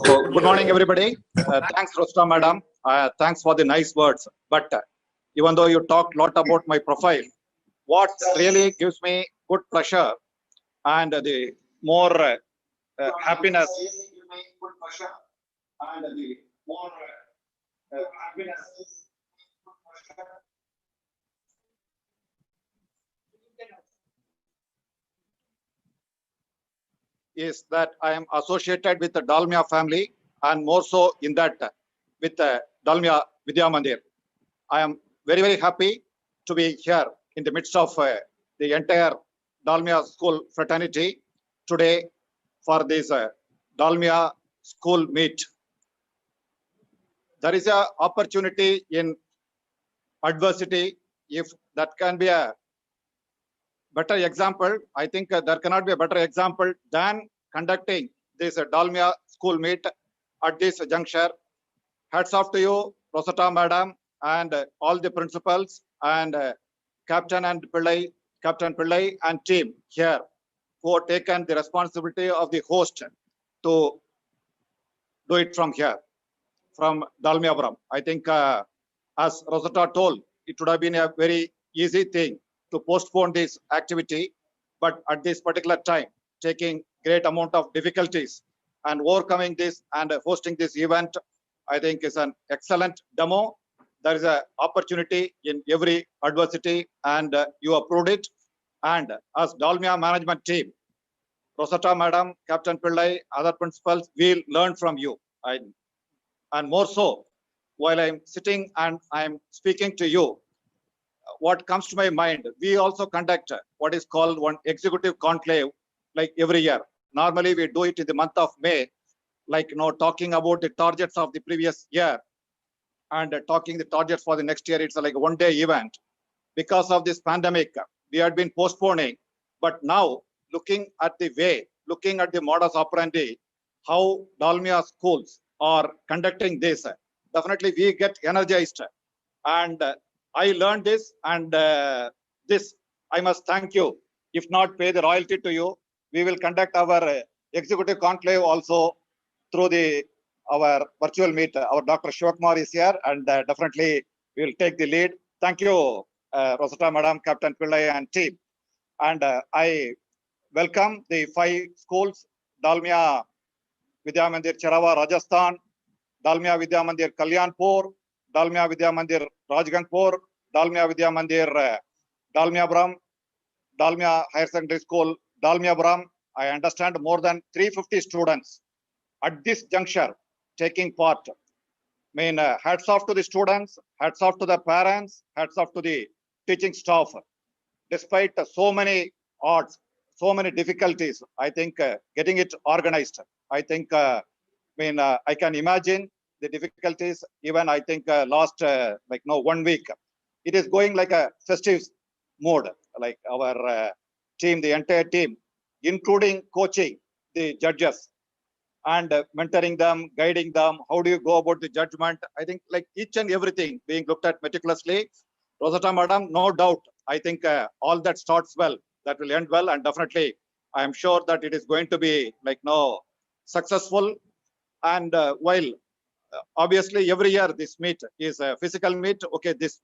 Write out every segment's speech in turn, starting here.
So, good morning, everybody. Thanks, Rosta Madam. Thanks for the nice words. But even though you talked a lot about my profile, what really gives me good pleasure and the more happiness is that I am associated with the Dalmia family, and more so in that with Dalmia Vidya Mandir. I am very, very happy to be here in the midst of the entire Dalmia school fraternity today for this Dalmia school meet. There is an opportunity in adversity. If that can be a better example, I think there cannot be a better example than conducting this Dalmia school meet at this juncture. Hats off to you, Rosetta Madam, and all the principals and Captain Pillai and team here who have taken the responsibility of the host to do it from here, from Dalmiapuram. I think as Rosetta told, it would have been a very easy thing to postpone this activity, but at this particular time, taking great amount of difficulties and overcoming this and hosting this event, I think is an excellent demo. There is an opportunity in every adversity and you approved it. And as Dalmia management team, Rosetta Madam, Captain Pillai, other principals, will learn from you. And more so, while I'm sitting and I'm speaking to you, what comes to my mind, we also conduct what is called one executive conclave like every year. Normally we do it in the month of May, like talking about the targets of the previous year and talking the targets for the next year. It's like a one-day event. Because of this pandemic, we had been postponing, but now looking at the way, looking at the modus operandi, how Dalmia schools are conducting this, definitely we get energized. And I learned this, and this I must thank you. If not pay the royalty to you, we will conduct our executive conclave also through our virtual meet. Our Dr. Shivakumar is here, and definitely we will take the lead. Thank you, Rosetta Madam, Captain Pillai and team. And I welcome the 5 schools: Dalmia Vidya Mandir Charawa, Rajasthan; Dalmia Vidya Mandir Kalyanpur; Dalmia Vidya Mandir Rajgangpur; Dalmia Vidya Mandir Dalmiapuram; Dalmia Higher Secondary School Dalmiapuram. I understand more than 350 students at this juncture taking part. I mean, hats off to the students, hats off to the parents, hats off to the teaching staff. Despite so many odds, so many difficulties, I think getting it organized, I think, I can imagine the difficulties. Even I think last 1 week, it is going like a festive mode, like our team, the entire team, including coaching the judges and mentoring them, guiding them. How do you go about the judgment? I think like each and everything being looked at meticulously. Rosetta Madam, no doubt, I think all that starts well, that will end well, and definitely I am sure that it is going to be successful. And while obviously every year this meet is a physical meet, okay, this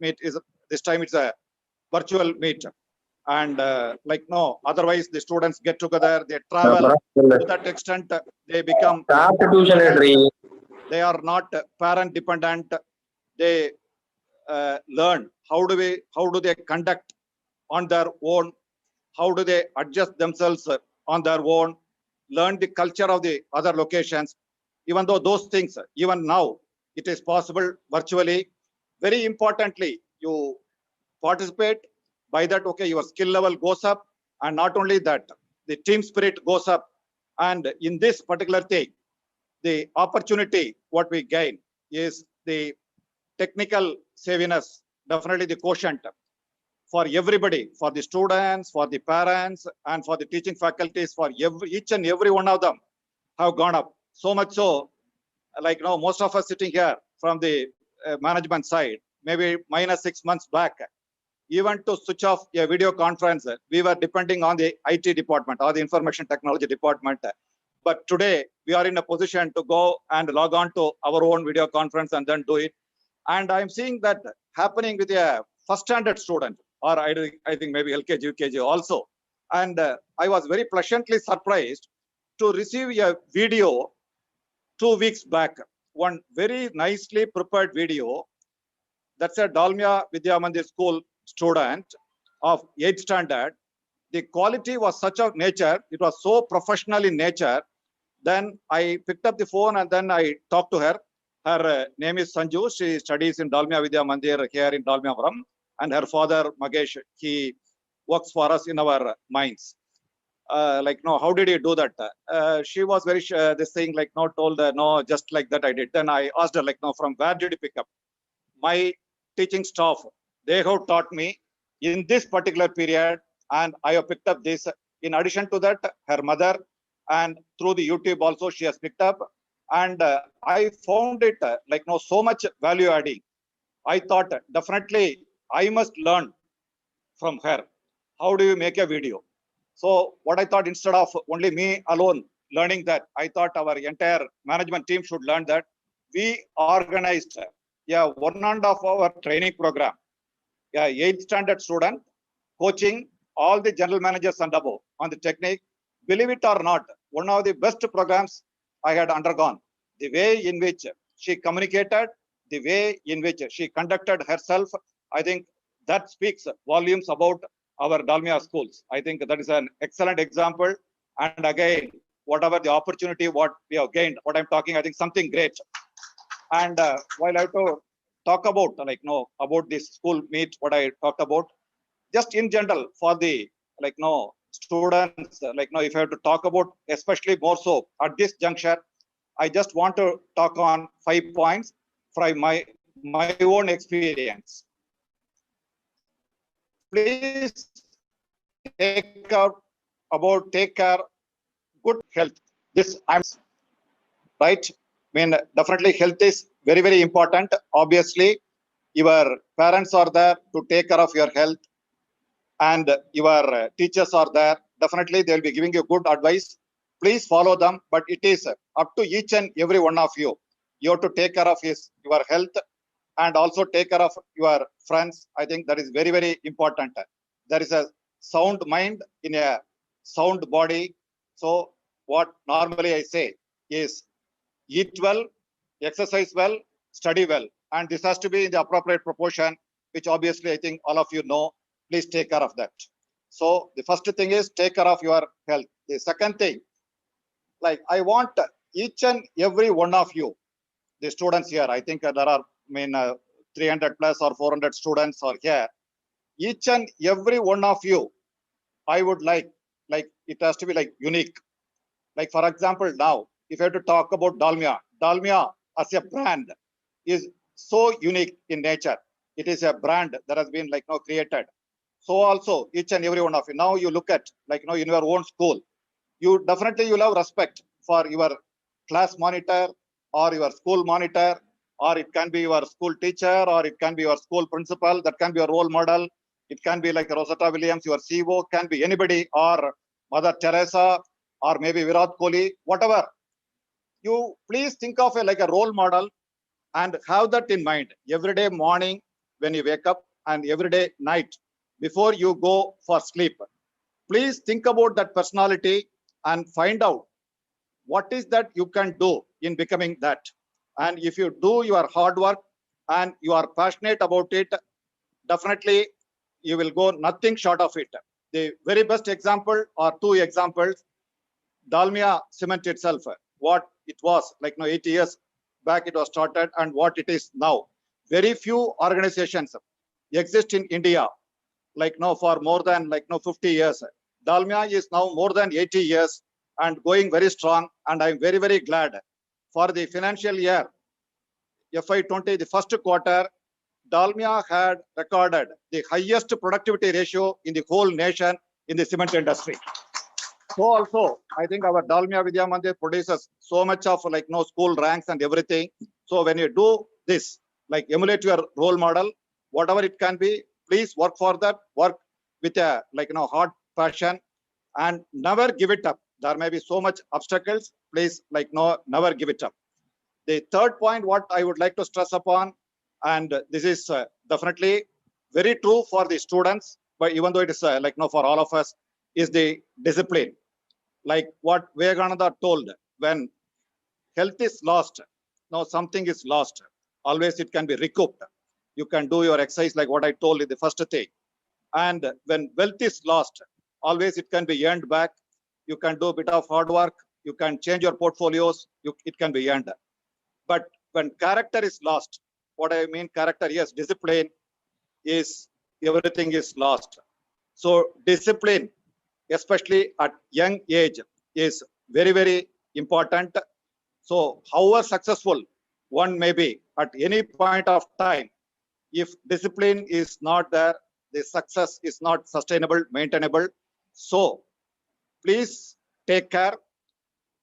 time it's a virtual meet. And otherwise the students get together, they travel. To that extent, they become, they are not parent dependent. They learn how do they conduct on their own, how do they adjust themselves on their own, learn the culture of the other locations. Even though those things, even now, it is possible virtually. Very importantly, you participate. By that, okay, your skill level goes up, and not only that, the team spirit goes up. And in this particular thing, the opportunity what we gain is the technical savviness, definitely the quotient for everybody, for the students, for the parents, and for the teaching faculties, for each and every one of them have gone up. So much so, most of us sitting here from the management side, maybe minus 6 months back, even to switch off a video conference, we were depending on the IT department or the information technology department. But today we are in a position to go and log on to our own video conference and then do it. And I'm seeing that happening with a first standard student, or I think maybe LKG, UKG also. And I was very pleasantly surprised to receive a video 2 weeks back, one very nicely prepared video. That's a Dalmia Vidya Mandir school student of 8th standard. The quality was such of nature, it was so professional in nature. Then I picked up the phone and then I talked to her. Her name is Sanju. She studies in Dalmia Vidya Mandir here in Dalmiapuram. And her father, Magesh, he works for us in our mines. Like, no, how did you do that? She was very, this thing, like, no, told her, no, just like that I did. Then I asked her, like, no, from where did you pick up? My teaching staff, they have taught me in this particular period, and I have picked up this. In addition to that, her mother, and through the YouTube also, she has picked up. And I found it like, no, so much value adding. I thought definitely I must learn from her. How do you make a video? So what I thought, instead of only me alone learning that, I thought our entire management team should learn that. We organized one and a half hour training program. 8th standard student coaching all the general managers and above on the technique. Believe it or not, one of the best programs I had undergone. The way in which she communicated, the way in which she conducted herself, I think that speaks volumes about our Dalmia schools. I think that is an excellent example. And again, whatever the opportunity, what we have gained, what I'm talking, I think something great. And while I have to talk about, like, no, about this school meet, what I talked about, just in general for the, like, no, students, like, no, if I have to talk about, especially more so at this juncture, I just want to talk on 5 points from my own experience. Please take care, good health. This I'm right. I mean, definitely health is very, very important. Obviously, your parents are there to take care of your health, and your teachers are there. Definitely, they will be giving you good advice. Please follow them, but it is up to each and every one of you. You have to take care of your health and also take care of your friends. I think that is very, very important. There is a sound mind in a sound body. So what normally I say is eat well, exercise well, study well. And this has to be in the appropriate proportion, which obviously I think all of you know. Please take care of that. So the first thing is take care of your health. The second thing, like, I want each and every one of you, the students here, I think there are, 300 plus or 400 students are here. Each and every one of you, I would like it has to be like unique. Like, for example, now, if I have to talk about Dalmia as a brand is so unique in nature. It is a brand that has been, like, created. So also each and every one of you, now you look at, like, in your own school, you definitely you'll have respect for your class monitor or your school monitor, or it can be your school teacher, or it can be your school principal, that can be your role model. It can be like Rosetta Williams, your CEO, can be anybody, or Mother Teresa, or maybe Virat Kohli, whatever. You please think of like a role model and have that in mind every day morning when you wake up and every day night before you go for sleep. Please think about that personality and find out what is that you can do in becoming that. And if you do your hard work and you are passionate about it, definitely you will go nothing short of it. The very best example or two examples, Dalmia Cement itself, what it was like 80 years back it was started and what it is now. Very few organizations exist in India for more than 50 years. Dalmia is now more than 80 years and going very strong, and I'm very, very glad. For the financial year FY20, the first quarter, Dalmia had recorded the highest productivity ratio in the whole nation in the cement industry. So also, I think our Dalmia Vidya Mandir produces so much of school ranks and everything. So when you do this, emulate your role model, whatever it can be, please work for that, work with a hard passion and never give it up. There may be so much obstacles. Please, like, no, never give it up. The third point, what I would like to stress upon, and this is definitely very true for the students, but even though it is like, no, for all of us, is the discipline. Like what Vivekananda told, when health is lost, now something is lost. Always it can be recouped. You can do your exercise like what I told in the first thing. And when wealth is lost, always it can be earned back. You can do a bit of hard work. You can change your portfolios. It can be earned. But when character is lost, what I mean character, yes, discipline is, everything is lost. So discipline, especially at young age, is very, very important. So however successful one may be at any point of time, if discipline is not there, the success is not sustainable, maintainable. So please take care.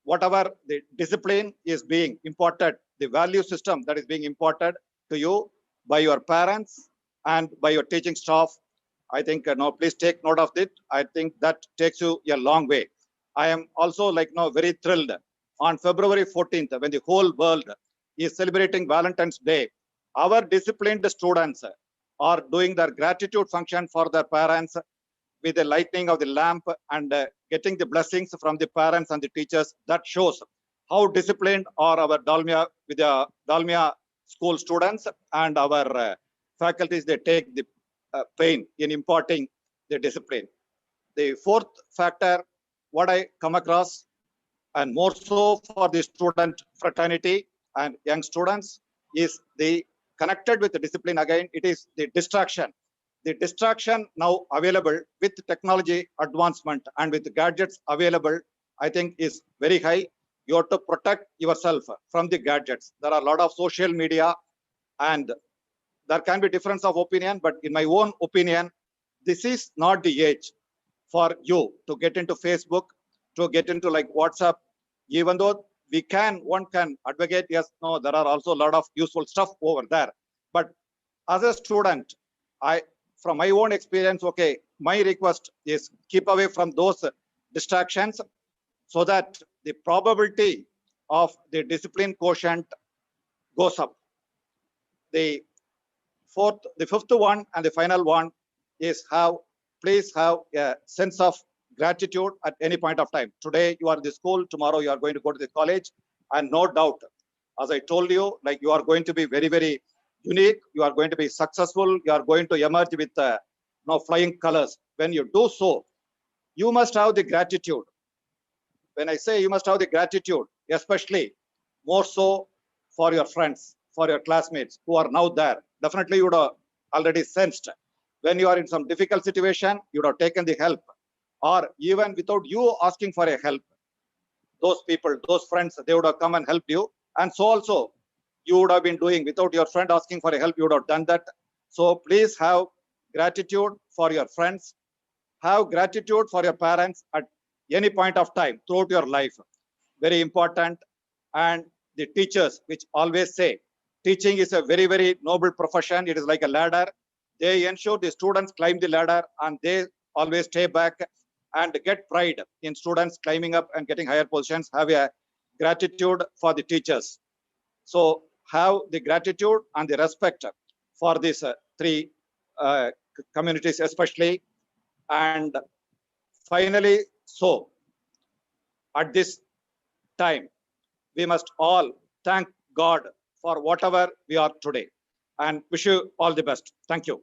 Whatever the discipline is being imparted, the value system that is being imparted to you by your parents and by your teaching staff, I think, no, please take note of it. I think that takes you a long way. I am also like, no, very thrilled on February 14th, when the whole world is celebrating Valentine's Day. Our disciplined students are doing their gratitude function for their parents with the lighting of the lamp and getting the blessings from the parents and the teachers. That shows how disciplined are our Dalmia, with the Dalmia school students and our faculties. They take the pain in imparting the discipline. The fourth factor, what I come across, and more so for the student fraternity and young students, is the connected with the discipline. Again, it is the distraction. The distraction now available with technology advancement and with gadgets available, I think, is very high. You have to protect yourself from the gadgets. There are a lot of social media, and there can be difference of opinion, but in my own opinion, this is not the age for you to get into Facebook, to get into like WhatsApp. Even though one can advocate, yes, no, there are also a lot of useful stuff over there. But as a student, from my own experience, okay, my request is keep away from those distractions, so that the probability of the discipline quotient goes up. The fifth one and the final one is please have a sense of gratitude at any point of time. Today you are in the school, tomorrow you are going to go to the college, and no doubt, as I told you, like, you are going to be very, very unique. You are going to be successful. You are going to emerge with flying colors. When you do so, you must have the gratitude. When I say you must have the gratitude, especially more so for your friends, for your classmates who are now there. Definitely you would have already sensed when you are in some difficult situation, you would have taken the help, or even without you asking for a help, those people, those friends, they would have come and helped you. And so also you would have been doing, without your friend asking for a help, you would have done that. So please have gratitude for your friends, have gratitude for your parents at any point of time throughout your life. Very important. And the teachers, which always say, teaching is a very, very noble profession. It is like a ladder. They ensure the students climb the ladder, and they always stay back and get pride in students climbing up and getting higher positions. Have a gratitude for the teachers. So have the gratitude and the respect for these three communities especially. And finally, so at this time, we must all thank God for whatever we are today, and wish you all the best. Thank you.